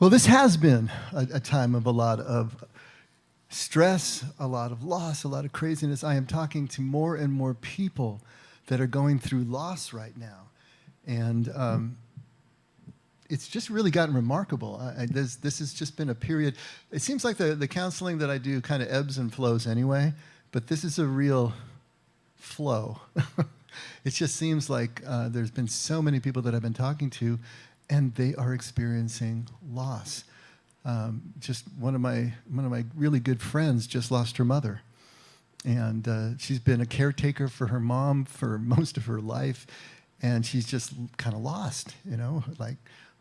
Well, this has been a time of a lot of stress, a lot of loss, a lot of craziness. I am talking to more and more people that are going through loss right now. And it's just really gotten remarkable. This has just been a period. It seems like the counseling that I do kind of ebbs and flows anyway, but this is a real flow. It just seems like there's been so many people that I've been talking to, and they are experiencing loss. Just one of my really good friends just lost her mother, and she's been a caretaker for her mom for most of her life, and she's just kind of lost. Like,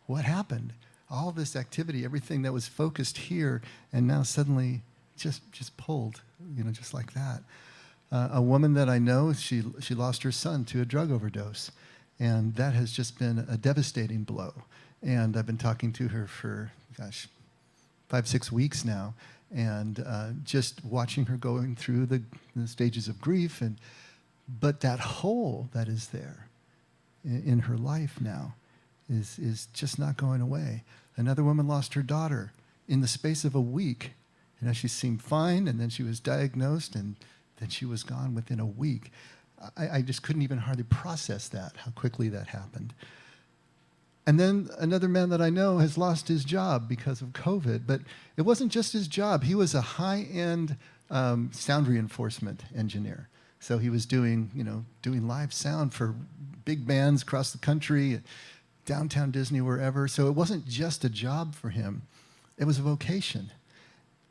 what happened? All this activity, everything that was focused here, and now suddenly just pulled, just like that. A woman that I know, she lost her son to a drug overdose, and that has just been a devastating blow. And I've been talking to her for, 5-6 weeks now, and just watching her going through the stages of grief, but that hole that is there in her life now is just not going away. Another woman lost her daughter in the space of a week. She seemed fine, and then she was diagnosed, and then she was gone within a week. I just couldn't even hardly process that, how quickly that happened. And then another man that I know has lost his job because of COVID, but it wasn't just his job. He was a high-end sound reinforcement engineer. So he was doing live sound for big bands across the country, downtown Disney, wherever. So it wasn't just a job for him. It was a vocation.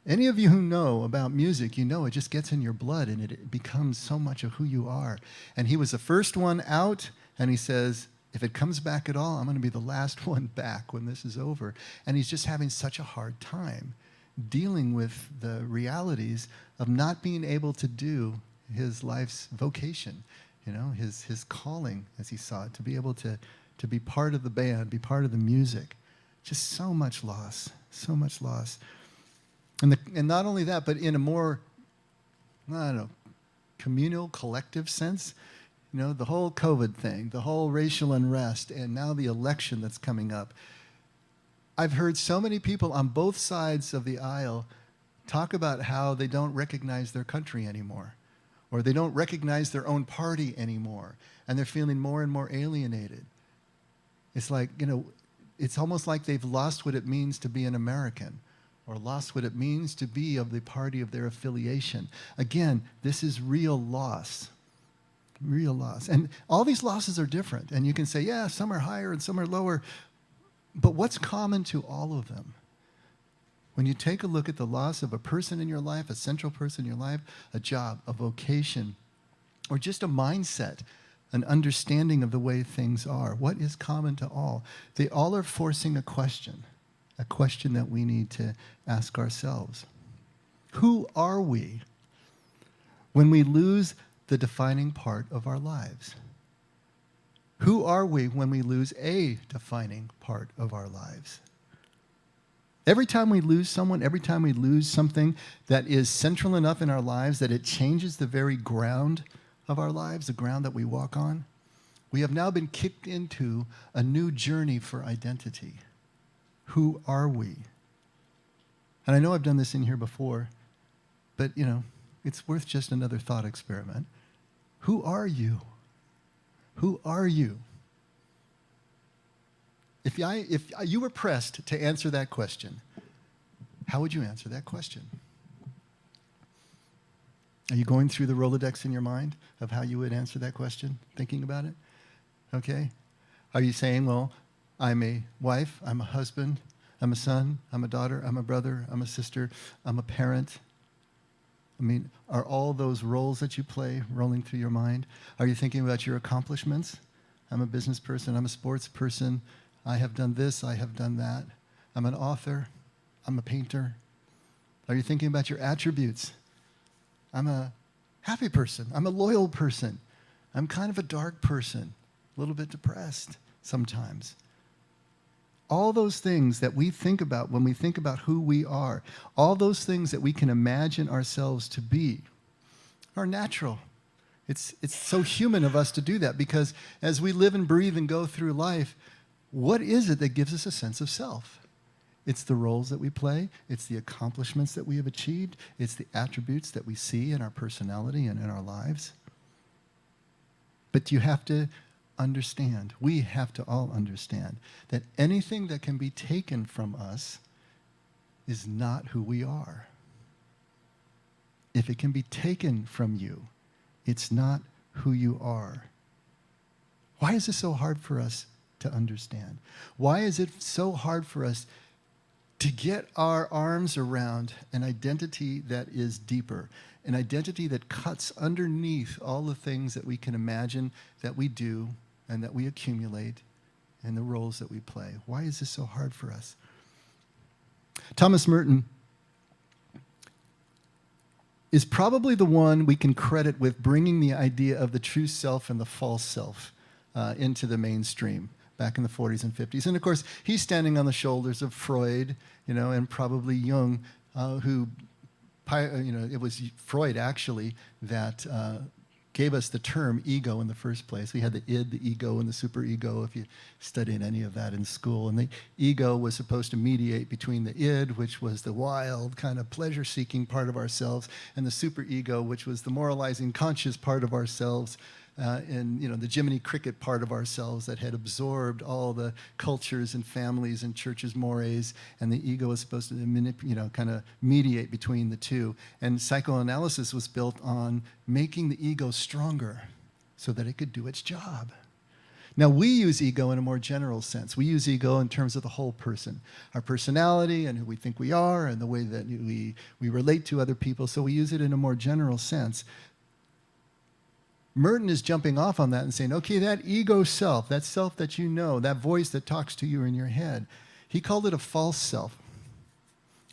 Any of you who know about music, it just gets in your blood, and it becomes so much of who you are. And he was the first one out, and he says, if it comes back at all, I'm going to be the last one back when this is over. And he's just having such a hard time dealing with the realities of not being able to do his life's vocation, his calling, as he saw it, to be able to be part of the band, be part of the music. Just so much loss, so much loss. And not only that, but in a more, communal, collective sense, the whole COVID thing, the whole racial unrest, and now the election that's coming up. I've heard so many people on both sides of the aisle talk about how they don't recognize their country anymore, or they don't recognize their own party anymore, and they're feeling more and more alienated. It's like, it's almost like they've lost what it means to be an American, or lost what it means to be of the party of their affiliation. Again, this is real loss. Real loss. And all these losses are different. And you can say, yeah, some are higher and some are lower. But what's common to all of them? When you take a look at the loss of a person in your life, a central person in your life, a job, a vocation, or just a mindset, an understanding of the way things are, what is common to all? They all are forcing a question that we need to ask ourselves. Who are we when we lose the defining part of our lives? Who are we when we lose a defining part of our lives? Every time we lose someone, every time we lose something that is central enough in our lives that it changes the very ground of our lives, the ground that we walk on, we have now been kicked into a new journey for identity. Who are we? And I know I've done this in here before, but it's worth just another thought experiment. Who are you? Who are you? If you were pressed to answer that question, how would you answer that question? Are you going through the Rolodex in your mind of how you would answer that question, thinking about it? Okay. Are you saying, well, I'm a wife, I'm a husband, I'm a son, I'm a daughter, I'm a brother, I'm a sister, I'm a parent? Are all those roles that you play rolling through your mind? Are you thinking about your accomplishments? I'm a business person, I'm a sports person, I have done this, I have done that. I'm an author, I'm a painter. Are you thinking about your attributes? I'm a happy person, I'm a loyal person, I'm kind of a dark person, a little bit depressed sometimes. All those things that we think about when we think about who we are, all those things that we can imagine ourselves to be, are natural. It's so human of us to do that, because as we live and breathe and go through life, what is it that gives us a sense of self? It's the roles that we play. It's the accomplishments that we have achieved. It's the attributes that we see in our personality and in our lives. But you have to understand, we have to all understand, that anything that can be taken from us is not who we are. If it can be taken from you, it's not who you are. Why is this so hard for us to understand? Why is it so hard for us to get our arms around an identity that is deeper, an identity that cuts underneath all the things that we can imagine that we do and that we accumulate and the roles that we play? Why is this so hard for us? Thomas Merton is probably the one we can credit with bringing the idea of the true self and the false self into the mainstream back in the 40s and 50s. And of course, he's standing on the shoulders of Freud, and probably Jung, it was Freud actually that gave us the term ego in the first place. We had the id, the ego, and the superego, if you studied any of that in school. And the ego was supposed to mediate between the id, which was the wild, kind of pleasure-seeking part of ourselves, and the superego, which was the moralizing, conscious part of ourselves, and the Jiminy Cricket part of ourselves that had absorbed all the cultures and families and churches' mores, and the ego was supposed to kind of mediate between the two. And psychoanalysis was built on making the ego stronger so that it could do its job. Now, we use ego in a more general sense. We use ego in terms of the whole person, our personality and who we think we are and the way that we relate to other people, so we use it in a more general sense. Merton is jumping off on that and saying, okay, that ego self, that self that you know, that voice that talks to you in your head, he called it a false self.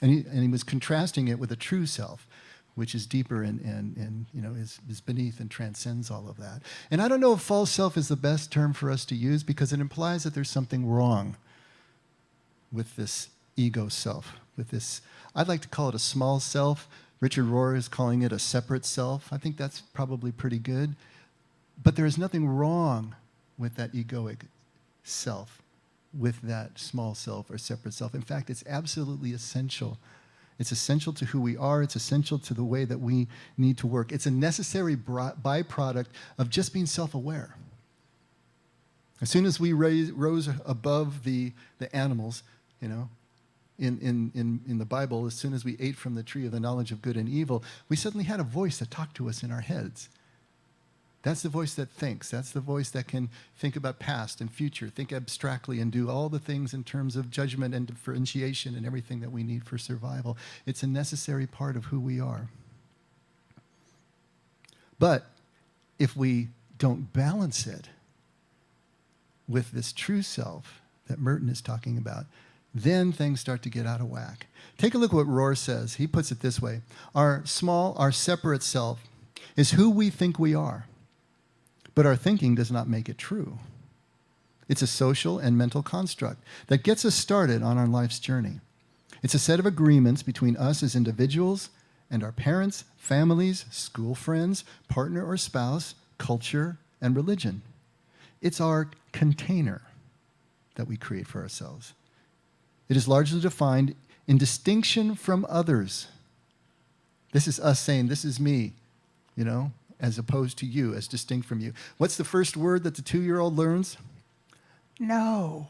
And he was contrasting it with a true self, which is deeper and is beneath and transcends all of that. And I don't know if false self is the best term for us to use because it implies that there's something wrong with this ego self, with this, I'd like to call it a small self. Richard Rohr is calling it a separate self. I think that's probably pretty good. But there is nothing wrong with that egoic self, with that small self or separate self. In fact, it's absolutely essential. It's essential to who we are. It's essential to the way that we need to work. It's a necessary byproduct of just being self-aware. As soon as we rose above the animals, in the Bible, as soon as we ate from the tree of the knowledge of good and evil, we suddenly had a voice that talked to us in our heads. That's the voice that thinks. That's the voice that can think about past and future, think abstractly, and do all the things in terms of judgment and differentiation and everything that we need for survival. It's a necessary part of who we are. But if we don't balance it with this true self that Merton is talking about, then things start to get out of whack. Take a look at what Rohr says. He puts it this way. Our separate self is who we think we are, but our thinking does not make it true. It's a social and mental construct that gets us started on our life's journey. It's a set of agreements between us as individuals and our parents, families, school friends, partner or spouse, culture, and religion. It's our container that we create for ourselves. It is largely defined in distinction from others. This is us saying, this is me, as opposed to you, as distinct from you. What's the first word that the 2-year-old learns? No.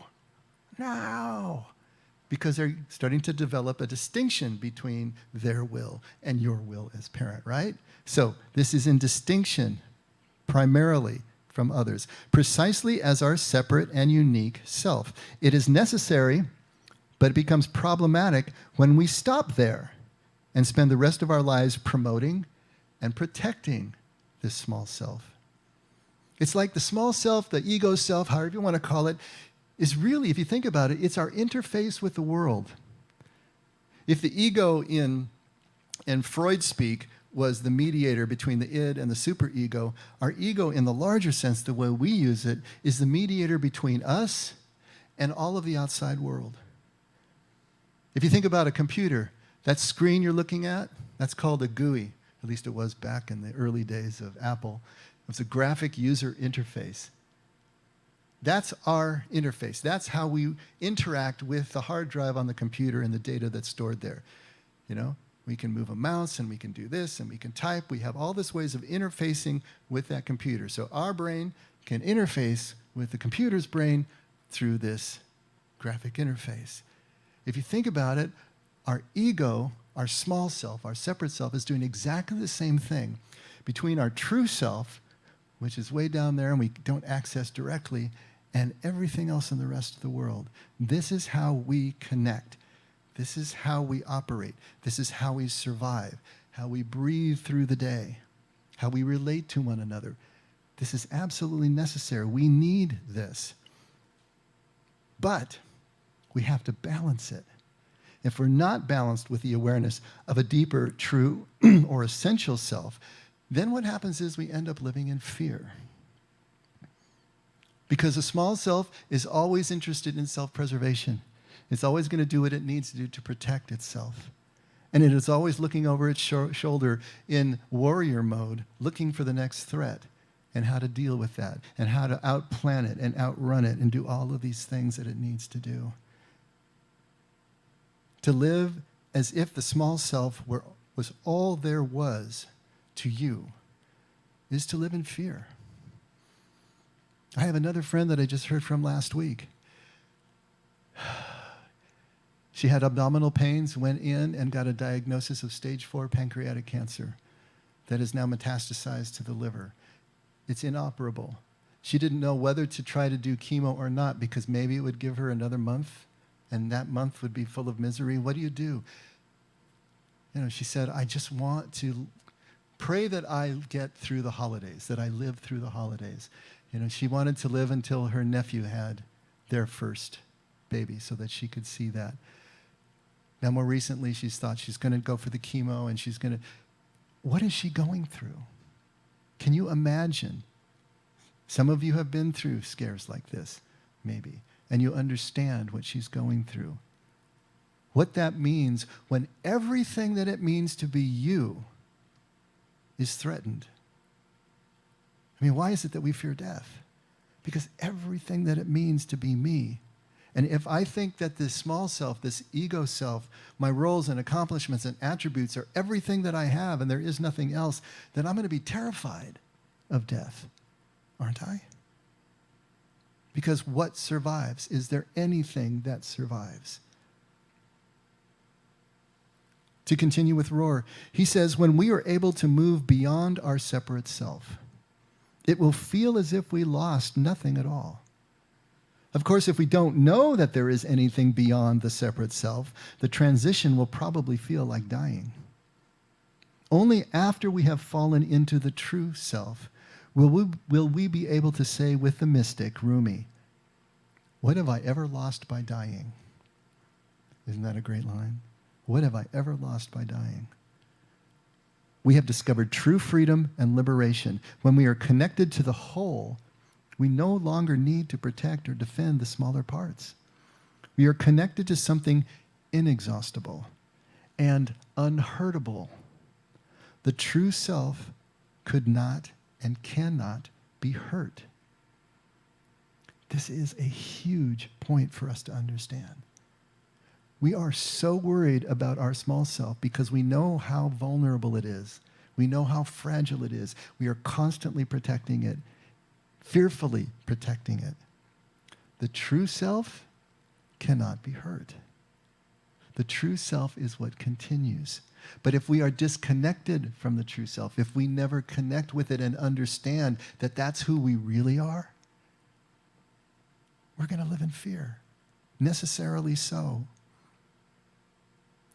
Because they're starting to develop a distinction between their will and your will as parent, right? So this is in distinction primarily from others, precisely as our separate and unique self. It is necessary, but it becomes problematic when we stop there and spend the rest of our lives promoting and protecting this small self. It's like the small self, the ego self, however you want to call it, is really, if you think about it, it's our interface with the world. If the ego in Freud speak was the mediator between the id and the superego, our ego in the larger sense, the way we use it, is the mediator between us and all of the outside world. If you think about a computer, that screen you're looking at, that's called a GUI. At least it was back in the early days of Apple. It was a graphic user interface. That's our interface. That's how we interact with the hard drive on the computer and the data that's stored there. You know, we can move a mouse and we can do this and we can type. We have all these ways of interfacing with that computer. So our brain can interface with the computer's brain through this graphic interface. If you think about it, our ego, our small self, our separate self is doing exactly the same thing between our true self, which is way down there and we don't access directly, and everything else in the rest of the world. This is how we connect. This is how we operate. This is how we survive, how we breathe through the day, how we relate to one another. This is absolutely necessary. We need this. But we have to balance it. If we're not balanced with the awareness of a deeper, true, or essential self, then what happens is we end up living in fear. Because a small self is always interested in self-preservation. It's always going to do what it needs to do to protect itself. And it is always looking over its shoulder in warrior mode, looking for the next threat and how to deal with that and how to outplan it and outrun it and do all of these things that it needs to do. To live as if the small self was all there was to you is to live in fear. I have another friend that I just heard from last week. She had abdominal pains, went in and got a diagnosis of stage 4 pancreatic cancer that is now metastasized to the liver. It's inoperable. She didn't know whether to try to do chemo or not because maybe it would give her another month and that month would be full of misery. What do? You know, she said, I just want to pray that I get through the holidays, that I live through the holidays. You know, she wanted to live until her nephew had their first baby so that she could see that. Now, more recently, she's thought she's going to go for the chemo and she's going to... What is she going through? Can you imagine? Some of you have been through scares like this, maybe, and you understand what she's going through. What that means when everything that it means to be you is threatened. I mean, why is it that we fear death? Because everything that it means to be me. And if I think that this small self, this ego self, my roles and accomplishments and attributes are everything that I have and there is nothing else, then I'm going to be terrified of death, aren't I? Because what survives? Is there anything that survives? To continue with Rohr, he says, when we are able to move beyond our separate self, it will feel as if we lost nothing at all. Of course, if we don't know that there is anything beyond the separate self, the transition will probably feel like dying. Only after we have fallen into the true self will we be able to say with the mystic Rumi, what have I ever lost by dying? Isn't that a great line? What have I ever lost by dying? We have discovered true freedom and liberation. When we are connected to the whole, we no longer need to protect or defend the smaller parts. We are connected to something inexhaustible and unhurtable. The true self could not and cannot be hurt. This is a huge point for us to understand. We are so worried about our small self because we know how vulnerable it is. We know how fragile it is. We are constantly protecting it, fearfully protecting it. The true self cannot be hurt. The true self is what continues. But if we are disconnected from the true self, if we never connect with it and understand that that's who we really are, we're going to live in fear, necessarily so.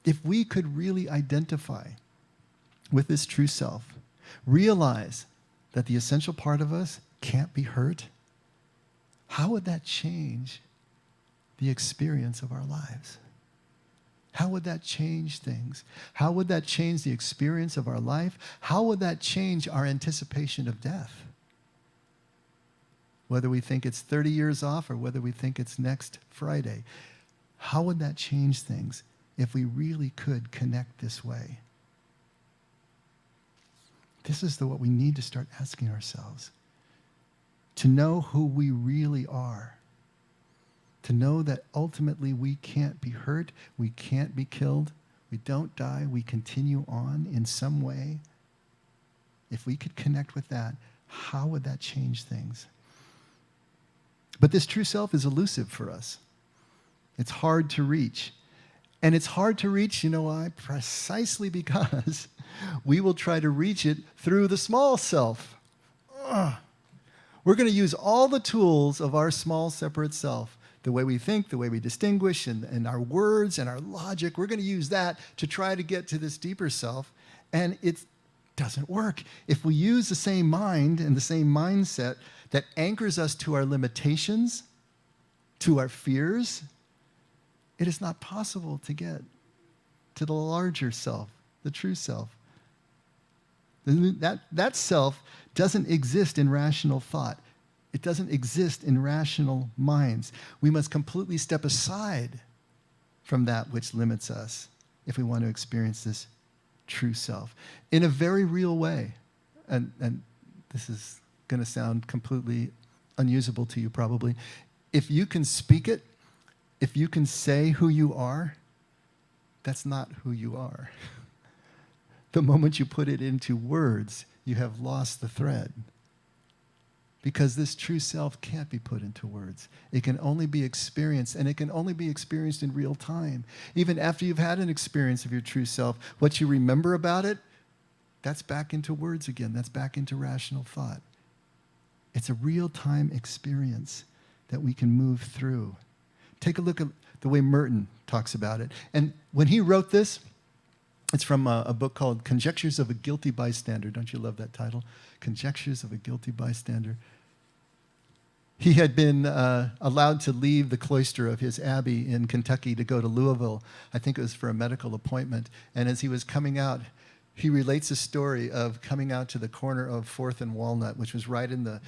If we could really identify with this true self, realize that the essential part of us can't be hurt, how would that change the experience of our lives? How would that change things? How would that change the experience of our life? How would that change our anticipation of death? Whether we think it's 30 years off or whether we think it's next Friday, how would that change things if we really could connect this way? This is what we need to start asking ourselves. to know who we really are, to know that ultimately we can't be hurt, we can't be killed, we don't die, we continue on in some way. If we could connect with that, how would that change things? But this true self is elusive for us. It's hard to reach. And it's hard to reach, you know why? Precisely because we will try to reach it through the small self. We're going to use all the tools of our small, separate self, the way we think, the way we distinguish, and our words and our logic. We're going to use that to try to get to this deeper self, and it doesn't work. If we use the same mind and the same mindset that anchors us to our limitations, to our fears, it is not possible to get to the larger self, the true self. That self doesn't exist in rational thought. It doesn't exist in rational minds. We must completely step aside from that which limits us if we want to experience this true self in a very real way. And this is going to sound completely unusable to you probably. If you can speak it, if you can say who you are, that's not who you are. The moment you put it into words, you have lost the thread. Because this true self can't be put into words. It can only be experienced, and it can only be experienced in real time. Even after you've had an experience of your true self, what you remember about it, that's back into words again. That's back into rational thought. It's a real-time experience that we can move through. Take a look at the way Merton talks about it. And when he wrote this, it's from a book called Conjectures of a Guilty Bystander. Don't you love that title? Conjectures of a Guilty Bystander. He had been allowed to leave the cloister of his abbey in Kentucky to go to Louisville. I think it was for a medical appointment. And as he was coming out, he relates a story of coming out to the corner of 4th and Walnut, which was right in the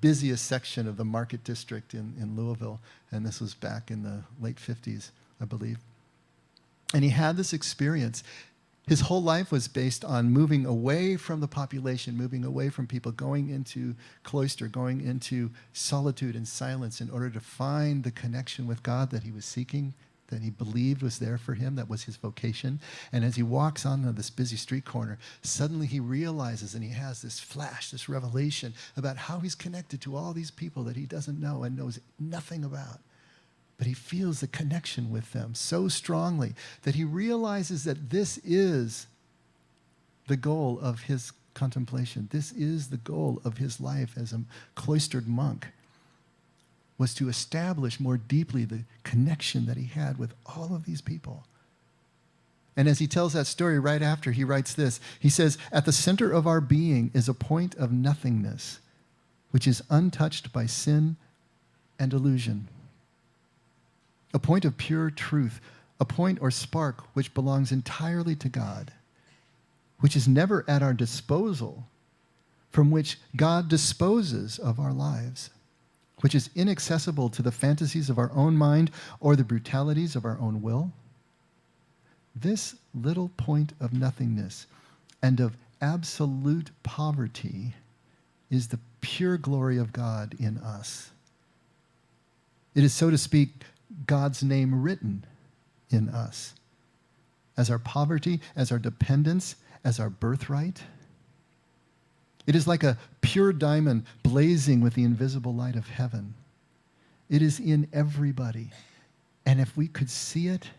busiest section of the Market District in Louisville. And this was back in the late 50s, I believe. And he had this experience. His whole life was based on moving away from the population, moving away from people, going into cloister, going into solitude and silence in order to find the connection with God that he was seeking, that he believed was there for him, that was his vocation. And as he walks on this busy street corner, suddenly he realizes and he has this flash, this revelation about how he's connected to all these people that he doesn't know and knows nothing about. But he feels the connection with them so strongly that he realizes that this is the goal of his contemplation. This is the goal of his life as a cloistered monk, was to establish more deeply the connection that he had with all of these people. And as he tells that story right after, he writes this. He says, "At the center of our being is a point of nothingness, which is untouched by sin and illusion. A point of pure truth, a point or spark which belongs entirely to God, which is never at our disposal, from which God disposes of our lives, which is inaccessible to the fantasies of our own mind or the brutalities of our own will. This little point of nothingness and of absolute poverty is the pure glory of God in us. It is, so to speak, God's name written in us as our poverty, as our dependence, as our birthright. It is like a pure diamond blazing with the invisible light of heaven. It is in everybody. And if we could see it,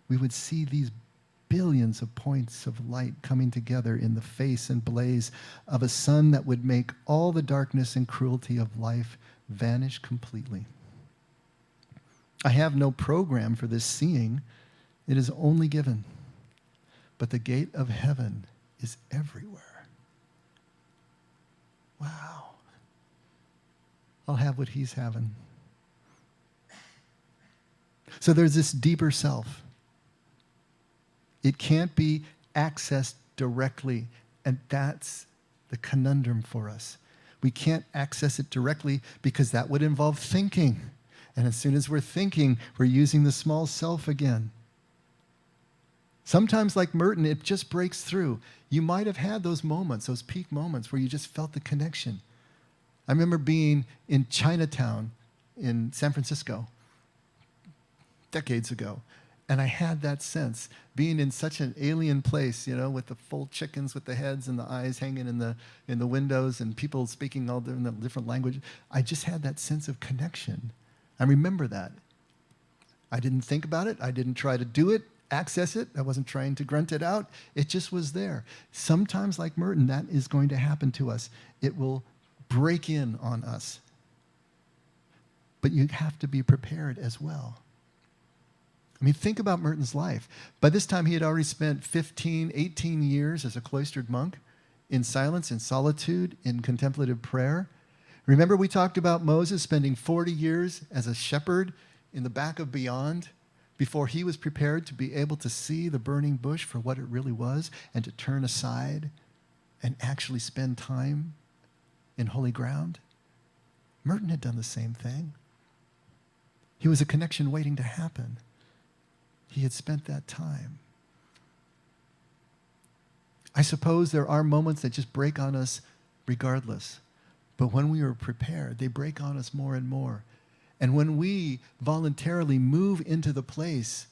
we would see these billions of points of light coming together in the face and blaze of a sun that would make all the darkness and cruelty of life vanish completely. I have no program for this seeing. It is only given. But the gate of heaven is everywhere." Wow. I'll have what he's having. So there's this deeper self. It can't be accessed directly, and that's the conundrum for us. We can't access it directly because that would involve thinking. And as soon as we're thinking, we're using the small self again. Sometimes, like Merton, it just breaks through. You might have had those moments, those peak moments where you just felt the connection. I remember being in Chinatown in San Francisco decades ago, and I had that sense, being in such an alien place, with the full chickens with the heads and the eyes hanging in the windows and people speaking all different languages. I just had that sense of connection. I remember that. I didn't think about it. I didn't try to do it, access it. I wasn't trying to grunt it out. It just was there. Sometimes, like Merton, that is going to happen to us. It will break in on us. But you have to be prepared as well. I mean, think about Merton's life. By this time, he had already spent 15, 18 years as a cloistered monk in silence, in solitude, in contemplative prayer. Remember we talked about Moses spending 40 years as a shepherd in the back of beyond before he was prepared to be able to see the burning bush for what it really was and to turn aside and actually spend time in holy ground? Merton had done the same thing. He was a connection waiting to happen. He had spent that time. I suppose there are moments that just break on us regardless. But when we are prepared, they break on us more and more. And when we voluntarily move into the place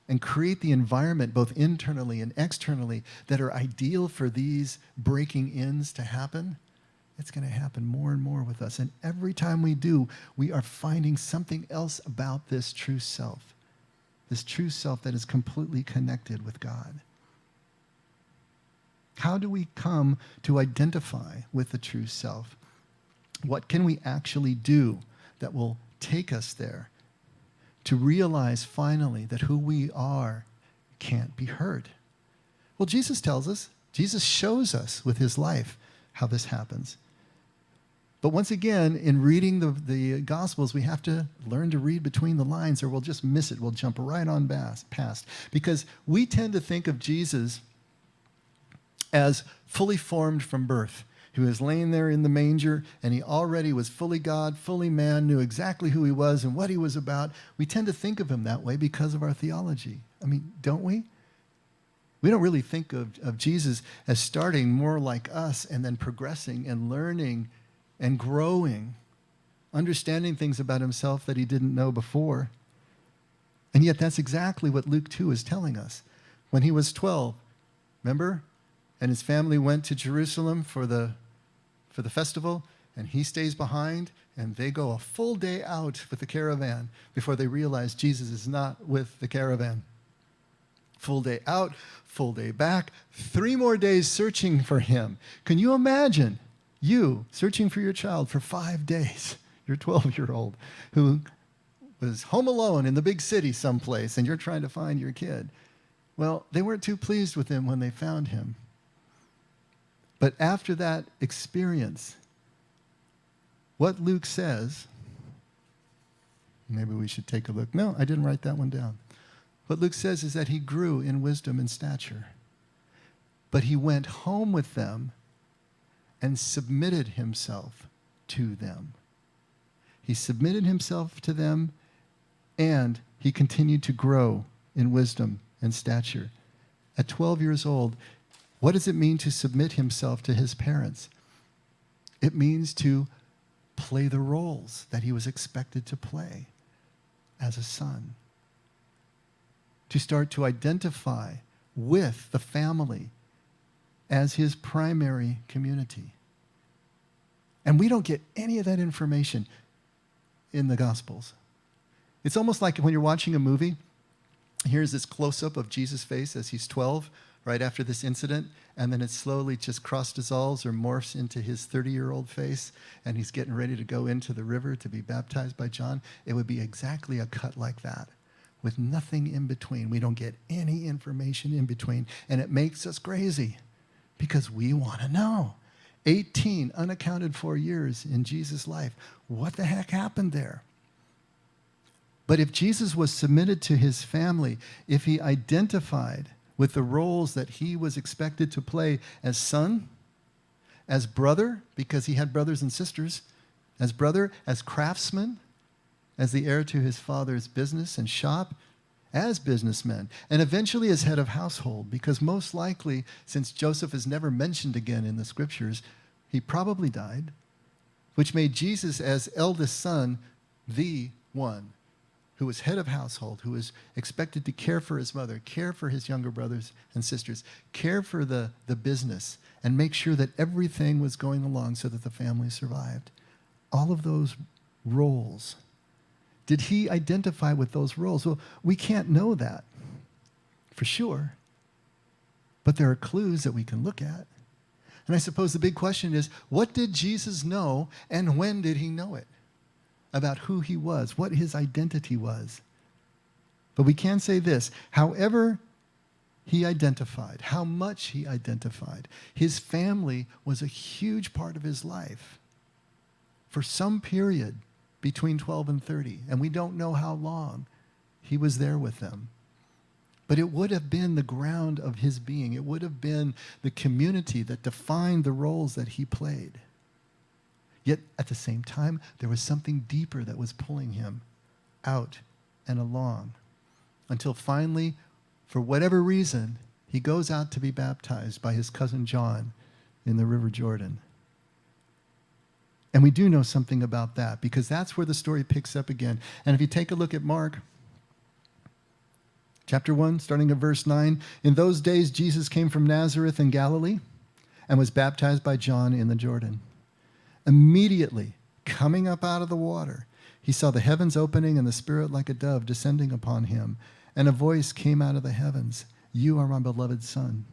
and create the environment, both internally and externally, that are ideal for these breaking ins to happen, it's going to happen more and more with us. And every time we do, we are finding something else about this true self that is completely connected with God. How do we come to identify with the true self? What can we actually do that will take us there to realize finally that who we are can't be hurt? Well, Jesus tells us, Jesus shows us with his life how this happens. But once again, in reading the Gospels, we have to learn to read between the lines or we'll just miss it. We'll jump right on past. Because we tend to think of Jesus as fully formed from birth. He was laying there in the manger, and he already was fully God, fully man, knew exactly who he was and what he was about. We tend to think of him that way because of our theology. I mean, don't we? We don't really think of Jesus as starting more like us and then progressing and learning and growing, understanding things about himself that he didn't know before. And yet that's exactly what Luke 2 is telling us. When he was 12, remember? And his family went to Jerusalem for the festival, and he stays behind, and they go a full day out with the caravan before they realize Jesus is not with the caravan. Full day out, full day back, 3 more days searching for him. Can you imagine you searching for your child for 5 days, your 12-year-old, who was home alone in the big city someplace, and you're trying to find your kid? Well, they weren't too pleased with him when they found him. But after that experience, what Luke says, maybe we should take a look. No, I didn't write that one down. What Luke says is that he grew in wisdom and stature. But he went home with them and submitted himself to them. He submitted himself to them, and he continued to grow in wisdom and stature. At 12 years old, what does it mean to submit himself to his parents? It means to play the roles that he was expected to play as a son. To start to identify with the family as his primary community. And we don't get any of that information in the Gospels. It's almost like when you're watching a movie, here's this close-up of Jesus' face as he's 12, right after this incident, and then it slowly just cross-dissolves or morphs into his 30-year-old face, and he's getting ready to go into the river to be baptized by John. It would be exactly a cut like that, with nothing in between. We don't get any information in between, and it makes us crazy because we want to know. 18 unaccounted for years in Jesus' life. What the heck happened there? But if Jesus was submitted to his family, if he identified with the roles that he was expected to play as son, as brother, because he had brothers and sisters, as brother, as craftsman, as the heir to his father's business and shop, as businessmen, and eventually as head of household, because most likely, since Joseph is never mentioned again in the scriptures, he probably died. which made Jesus as eldest son the one who was head of household, who was expected to care for his mother, care for his younger brothers and sisters, care for the business, and make sure that everything was going along so that the family survived. All of those roles. Did he identify with those roles? Well, we can't know that for sure. But there are clues that we can look at. And I suppose the big question is, what did Jesus know and when did he know it? About who he was, what his identity was. But we can say this, however he identified, how much he identified, his family was a huge part of his life for some period between 12 and 30, and we don't know how long he was there with them. But it would have been the ground of his being. It would have been the community that defined the roles that he played. Yet at the same time, there was something deeper that was pulling him out and along until finally, for whatever reason, he goes out to be baptized by his cousin John in the River Jordan. And we do know something about that because that's where the story picks up again. And if you take a look at Mark, chapter 1, starting at verse 9, in those days Jesus came from Nazareth in Galilee and was baptized by John in the Jordan. Immediately, coming up out of the water, he saw the heavens opening and the Spirit like a dove descending upon him. And a voice came out of the heavens, "You are my beloved Son.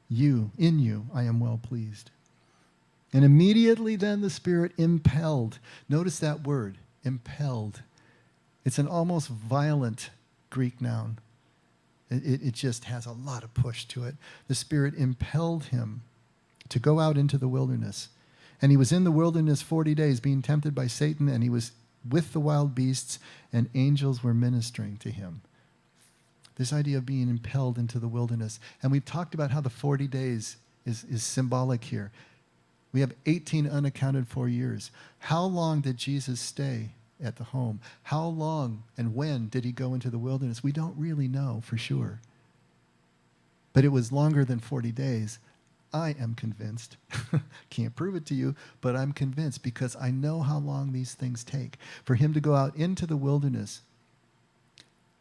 In you I am well pleased." And immediately then the Spirit impelled. Notice that word, impelled. It's an almost violent Greek noun. It just has a lot of push to it. The Spirit impelled him to go out into the wilderness. And he was in the wilderness 40 days being tempted by Satan, and he was with the wild beasts, and angels were ministering to him. This idea of being impelled into the wilderness. And we've talked about how the 40 days is symbolic here. We have 18 unaccounted for years. How long did Jesus stay at the home? How long and when did he go into the wilderness? We don't really know for sure. But it was longer than 40 days. I am convinced. Can't prove it to you, but I'm convinced because I know how long these things take. For him to go out into the wilderness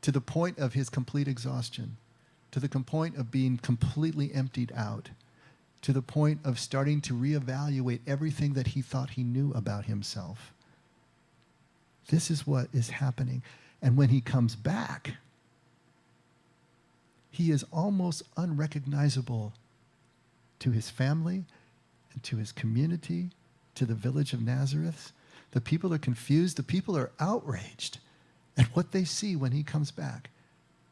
to the point of his complete exhaustion, to the point of being completely emptied out, to the point of starting to reevaluate everything that he thought he knew about himself. This is what is happening. And when he comes back, he is almost unrecognizable to his family and to his community, to the village of Nazareth. The people are confused. The people are outraged at what they see when he comes back.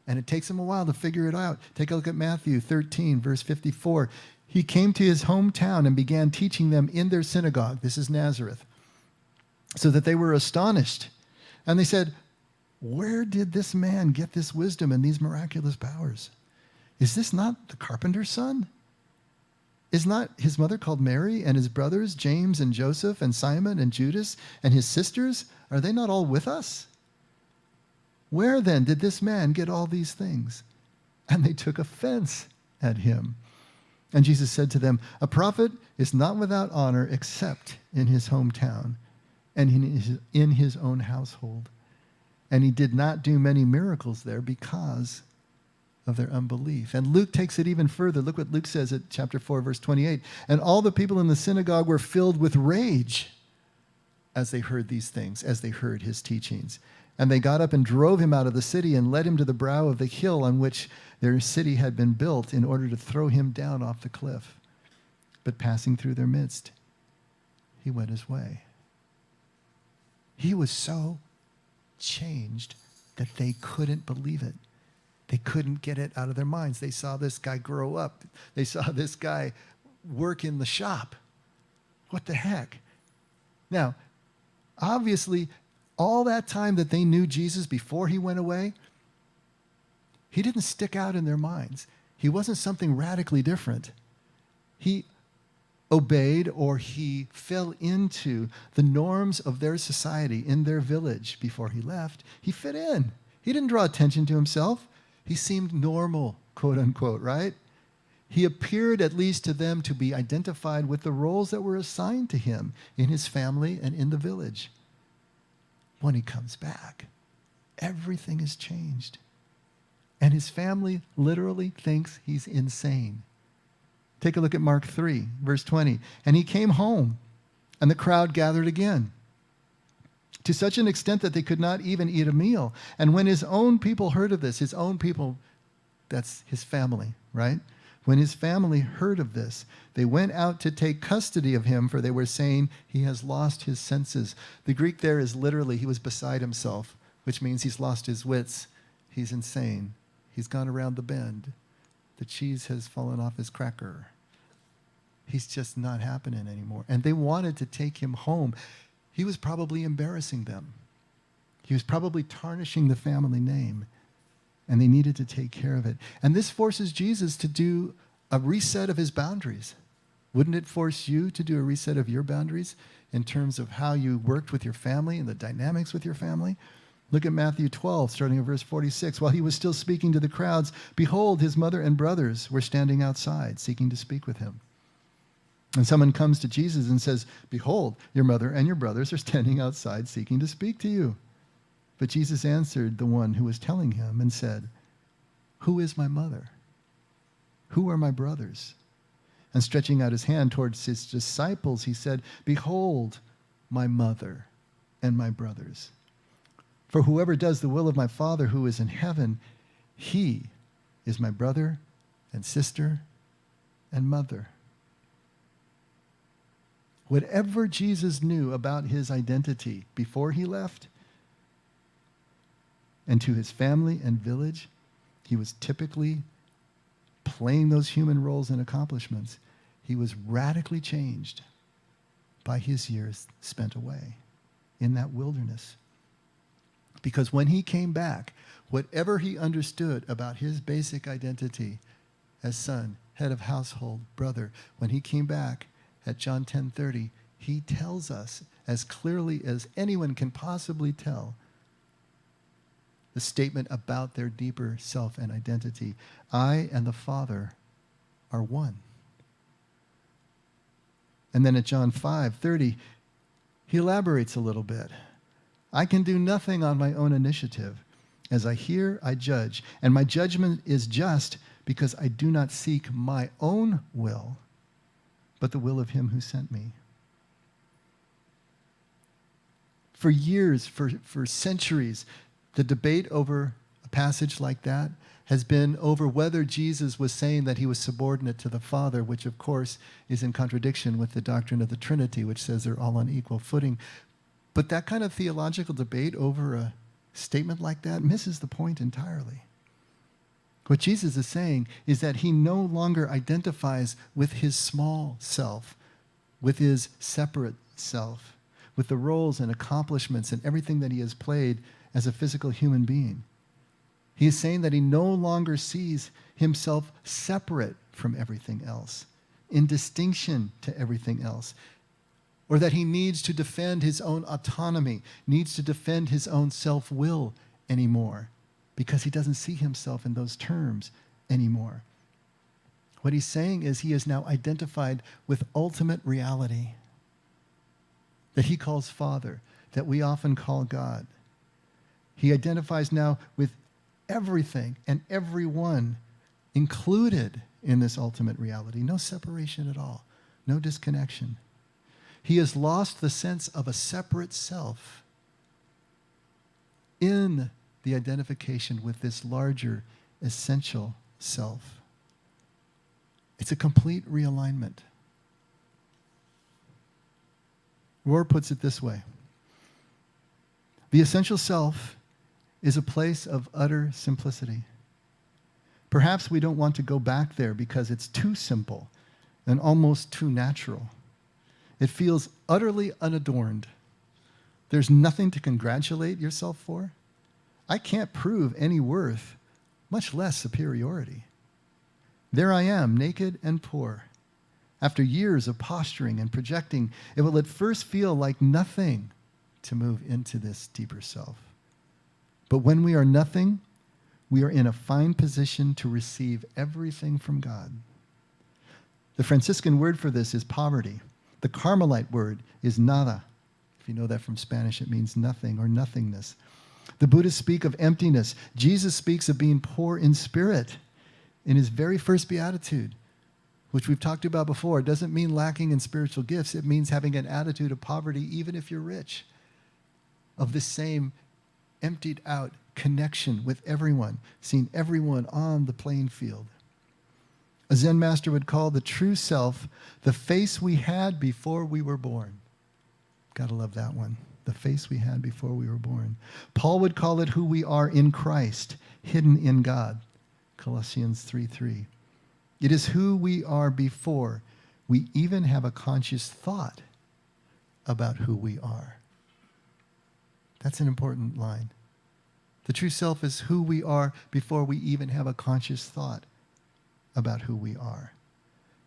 And it takes them a while to figure it out. Take a look at Matthew 13, verse 54. He came to his hometown and began teaching them in their synagogue. This is Nazareth. So that they were astonished. And they said, "Where did this man get this wisdom and these miraculous powers? Is this not the carpenter's son? Is not his mother called Mary, and his brothers, James and Joseph and Simon and Judas, and his sisters? Are they not all with us? Where then did this man get all these things?" And they took offense at him. And Jesus said to them, "A prophet is not without honor except in his hometown and in his own household." And he did not do many miracles there because of their unbelief. And Luke takes it even further. Look what Luke says at chapter 4, verse 28. And all the people in the synagogue were filled with rage as they heard these things, as they heard his teachings. And they got up and drove him out of the city and led him to the brow of the hill on which their city had been built in order to throw him down off the cliff. But passing through their midst, he went his way. He was so changed that they couldn't believe it. They couldn't get it out of their minds. They saw this guy grow up. They saw this guy work in the shop. What the heck? Now, obviously, all that time that they knew Jesus before he went away, he didn't stick out in their minds. He wasn't something radically different. He obeyed or he fell into the norms of their society in their village before he left. He fit in. He didn't draw attention to himself. He seemed normal, quote unquote, right? He appeared, at least to them, to be identified with the roles that were assigned to him in his family and in the village. When he comes back, everything is changed. And his family literally thinks he's insane. Take a look at Mark 3, verse 20. And he came home, and the crowd gathered again, to such an extent that they could not even eat a meal. And when his own people heard of this, his own people, that's his family, right? When his family heard of this, they went out to take custody of him, for they were saying he has lost his senses. The Greek there is literally, he was beside himself, which means he's lost his wits. He's insane. He's gone around the bend. The cheese has fallen off his cracker. He's just not happening anymore. And they wanted to take him home. He was probably embarrassing them. He was probably tarnishing the family name. And they needed to take care of it. And this forces Jesus to do a reset of his boundaries. Wouldn't it force you to do a reset of your boundaries in terms of how you worked with your family and the dynamics with your family? Look at Matthew 12, starting at verse 46. While he was still speaking to the crowds, behold, his mother and brothers were standing outside, seeking to speak with him. And someone comes to Jesus and says, behold, your mother and your brothers are standing outside, seeking to speak to you. But Jesus answered the one who was telling him and said, who is my mother? Who are my brothers? And stretching out his hand towards his disciples, he said, behold, my mother and my brothers. For whoever does the will of my Father who is in heaven, he is my brother and sister and mother. Whatever Jesus knew about his identity before he left, and to his family and village, he was typically playing those human roles and accomplishments. He was radically changed by his years spent away in that wilderness. Because when he came back, whatever he understood about his basic identity as son, head of household, brother, when he came back at John 10:30, he tells us as clearly as anyone can possibly tell the statement about their deeper self and identity. I and the Father are one. And then at John 5:30, he elaborates a little bit. I can do nothing on my own initiative. As I hear, I judge. And my judgment is just because I do not seek my own will, but the will of him who sent me. For years, for centuries, the debate over a passage like that has been over whether Jesus was saying that he was subordinate to the Father, which of course is in contradiction with the doctrine of the Trinity, which says they're all on equal footing. But that kind of theological debate over a statement like that misses the point entirely. What Jesus is saying is that he no longer identifies with his small self, with his separate self, with the roles and accomplishments and everything that he has played as a physical human being. He is saying that he no longer sees himself separate from everything else, in distinction to everything else, or that he needs to defend his own autonomy, needs to defend his own self-will anymore, because he doesn't see himself in those terms anymore. What he's saying is he is now identified with ultimate reality that he calls Father, that we often call God. He identifies now with everything and everyone included in this ultimate reality. No separation at all, no disconnection. He has lost the sense of a separate self in the identification with this larger, essential self. It's a complete realignment. Rohr puts it this way. The essential self is a place of utter simplicity. Perhaps we don't want to go back there because it's too simple and almost too natural. It feels utterly unadorned. There's nothing to congratulate yourself for. I can't prove any worth, much less superiority. There I am, naked and poor. After years of posturing and projecting, it will at first feel like nothing to move into this deeper self. But when we are nothing, we are in a fine position to receive everything from God. The Franciscan word for this is poverty. The Carmelite word is nada. If you know that from Spanish, it means nothing or nothingness. The Buddhists speak of emptiness. Jesus speaks of being poor in spirit in his very first beatitude, which we've talked about before. It doesn't mean lacking in spiritual gifts. It means having an attitude of poverty, even if you're rich, of this same emptied out connection with everyone, seeing everyone on the playing field. A Zen master would call the true self the face we had before we were born. Gotta love that one. The face we had before we were born. Paul would call it who we are in Christ, hidden in God. Colossians 3:3. It is who we are before we even have a conscious thought about who we are. That's an important line. The true self is who we are before we even have a conscious thought about who we are.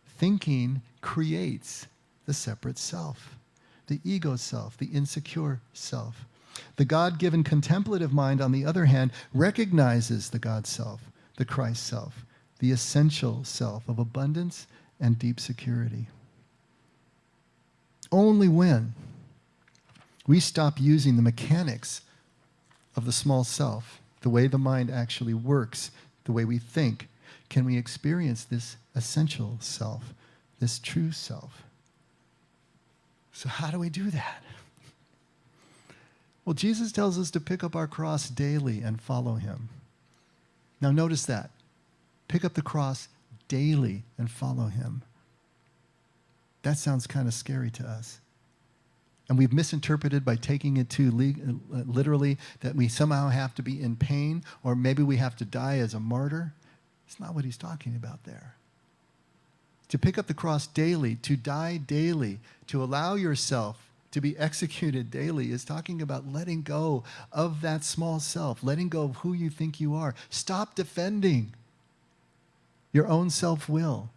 Thinking creates the separate self, the ego self, the insecure self. The God-given contemplative mind, on the other hand, recognizes the God self, the Christ self, the essential self of abundance and deep security. Only when we stop using the mechanics of the small self, the way the mind actually works, the way we think, can we experience this essential self, this true self. So how do we do that? Well, Jesus tells us to pick up our cross daily and follow him. Now notice that. Pick up the cross daily and follow him. That sounds kind of scary to us. And we've misinterpreted by taking it too literally that we somehow have to be in pain, or maybe we have to die as a martyr. It's not what he's talking about there. To pick up the cross daily, to die daily, to allow yourself to be executed daily is talking about letting go of that small self, letting go of who you think you are. Stop defending your own self-will.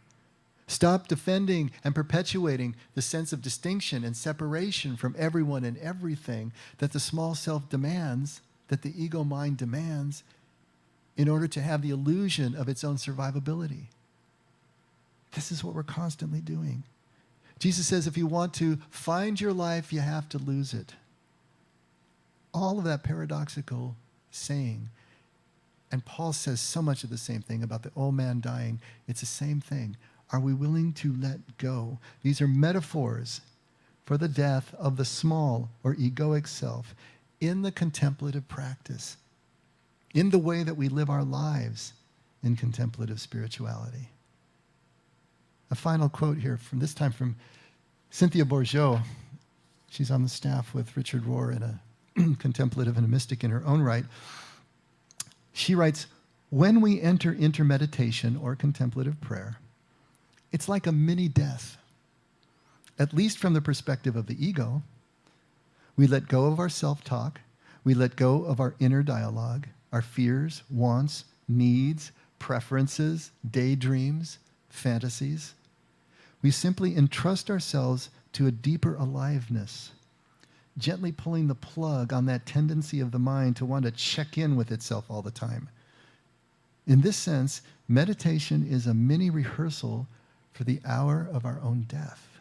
Stop defending and perpetuating the sense of distinction and separation from everyone and everything that the small self demands, that the ego mind demands, in order to have the illusion of its own survivability. This is what we're constantly doing. Jesus says if you want to find your life, you have to lose it. All of that paradoxical saying. And Paul says so much of the same thing about the old man dying. It's the same thing. Are we willing to let go? These are metaphors for the death of the small or egoic self in the contemplative practice, in the way that we live our lives in contemplative spirituality. A final quote here, from this time from Cynthia Bourgeault. She's on the staff with Richard Rohr and a contemplative and a mystic in her own right. She writes, when we enter into meditation or contemplative prayer, it's like a mini death, at least from the perspective of the ego. We let go of our self-talk. We let go of our inner dialogue, our fears, wants, needs, preferences, daydreams, fantasies. We simply entrust ourselves to a deeper aliveness, gently pulling the plug on that tendency of the mind to want to check in with itself all the time. In this sense, meditation is a mini rehearsal for the hour of our own death,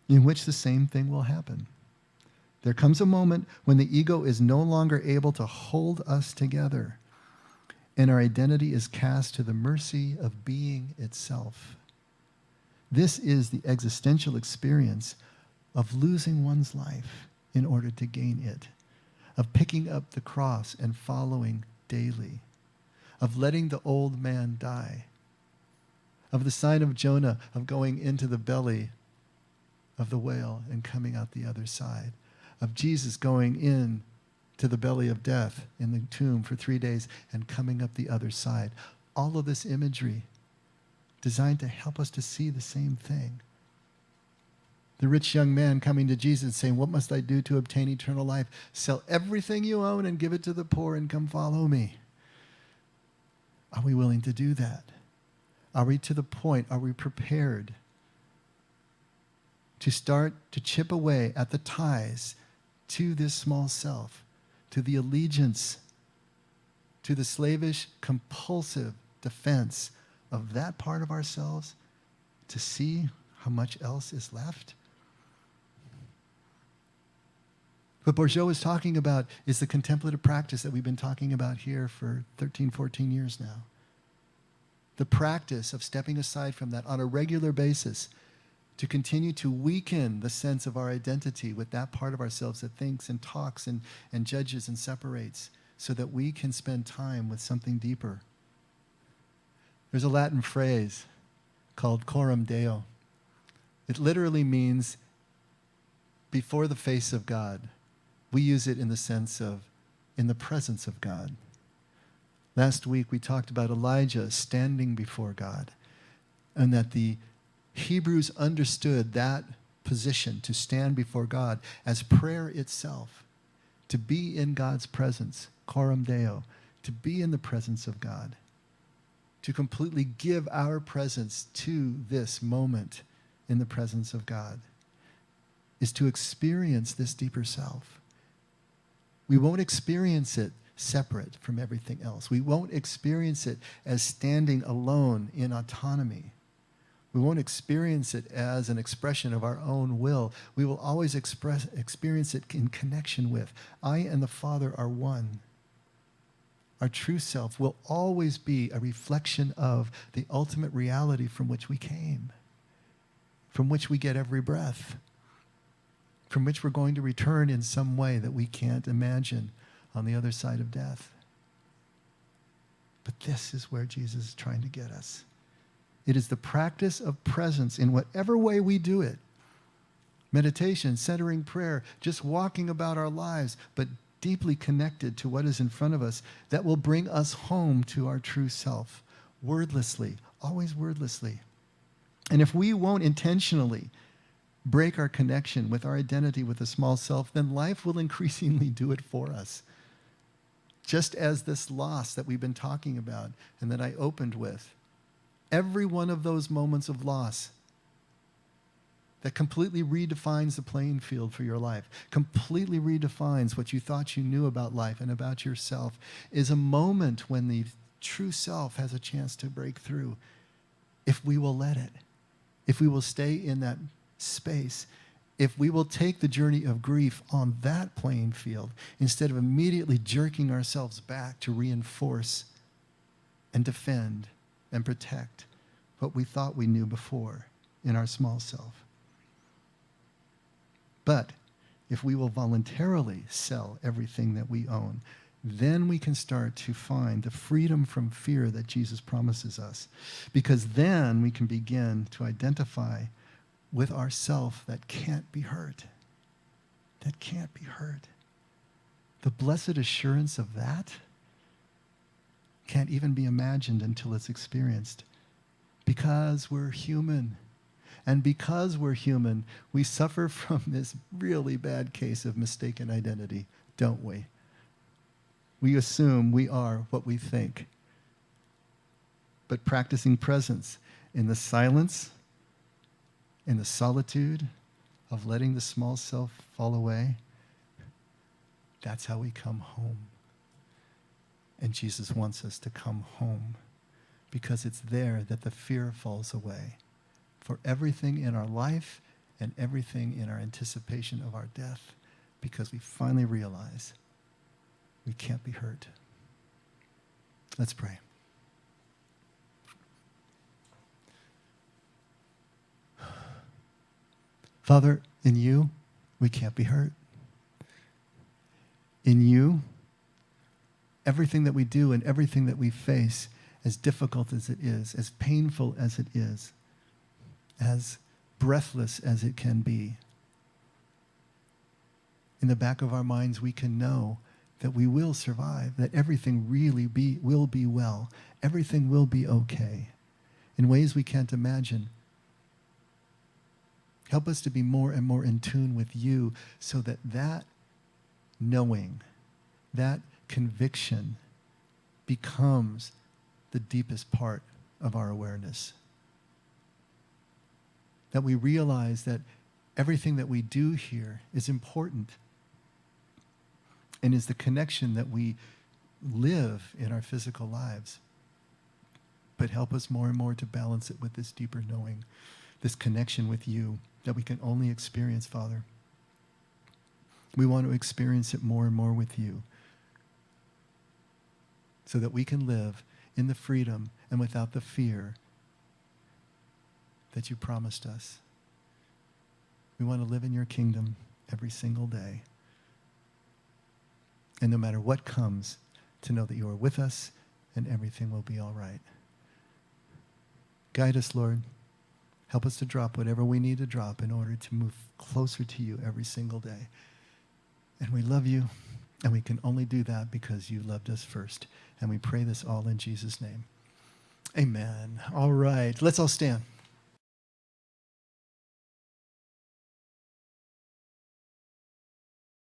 in which the same thing will happen. There comes a moment when the ego is no longer able to hold us together, and our identity is cast to the mercy of being itself. This is the existential experience of losing one's life in order to gain it, of picking up the cross and following daily, of letting the old man die, of the sign of Jonah of going into the belly of the whale and coming out the other side, of Jesus going in to the belly of death in the tomb for 3 days and coming up the other side. All of this imagery designed to help us to see the same thing. The rich young man coming to Jesus and saying, what must I do to obtain eternal life? Sell everything you own and give it to the poor and come follow me. Are we willing to do that? Are we to the point? Are we prepared to start to chip away at the ties to this small self, to the allegiance, to the slavish, compulsive defense of that part of ourselves to see how much else is left? What Bourgeois is talking about is the contemplative practice that we've been talking about here for 13, 14 years now. The practice of stepping aside from that on a regular basis to continue to weaken the sense of our identity with that part of ourselves that thinks and talks and judges and separates, so that we can spend time with something deeper. There's a Latin phrase called coram Deo. It literally means before the face of God. We use it in the sense of in the presence of God. Last week we talked about Elijah standing before God, and that the Hebrews understood that position, to stand before God, as prayer itself, to be in God's presence, coram Deo, to be in the presence of God, to completely give our presence to this moment in the presence of God, is to experience this deeper self. We won't experience it separate from everything else. We won't experience it as standing alone in autonomy. We won't experience it as an expression of our own will. We will always experience it in connection with. I and the Father are one. Our true self will always be a reflection of the ultimate reality from which we came, from which we get every breath, from which we're going to return in some way that we can't imagine on the other side of death. But this is where Jesus is trying to get us. It is the practice of presence in whatever way we do it. Meditation, centering prayer, just walking about our lives, but deeply connected to what is in front of us, that will bring us home to our true self, wordlessly, always wordlessly. And if we won't intentionally break our connection with our identity with the small self, then life will increasingly do it for us. Just as this loss that we've been talking about and that I opened with, every one of those moments of loss that completely redefines the playing field for your life, completely redefines what you thought you knew about life and about yourself, is a moment when the true self has a chance to break through, if we will let it, if we will stay in that space, if we will take the journey of grief on that playing field instead of immediately jerking ourselves back to reinforce and defend and protect what we thought we knew before in our small self. But if we will voluntarily sell everything that we own, then we can start to find the freedom from fear that Jesus promises us, because then we can begin to identify with ourself that can't be hurt. That can't be hurt. The blessed assurance of that can't even be imagined until it's experienced. Because we're human. And because we're human, we suffer from this really bad case of mistaken identity, don't we? We assume we are what we think. But practicing presence in the silence, in the solitude of letting the small self fall away, that's how we come home. And Jesus wants us to come home, because it's there that the fear falls away for everything in our life and everything in our anticipation of our death, because we finally realize we can't be hurt. Let's pray. Father, in you, we can't be hurt. In you, everything that we do and everything that we face, as difficult as it is, as painful as it is, as breathless as it can be, in the back of our minds, we can know that we will survive, that everything really will be well. Everything will be okay in ways we can't imagine. Help us to be more and more in tune with you, so that that knowing, that conviction becomes the deepest part of our awareness. That we realize that everything that we do here is important and is the connection that we live in our physical lives. But help us more and more to balance it with this deeper knowing this connection with you that we can only experience, Father. We want to experience it more and more with you so that we can live in the freedom and without the fear that you promised us. We want to live in your kingdom every single day. And no matter what comes, to know that you are with us and everything will be all right. Guide us, Lord. Help us to drop whatever we need to drop in order to move closer to you every single day. And we love you, and we can only do that because you loved us first. And we pray this all in Jesus' name. Amen. All right. Let's all stand.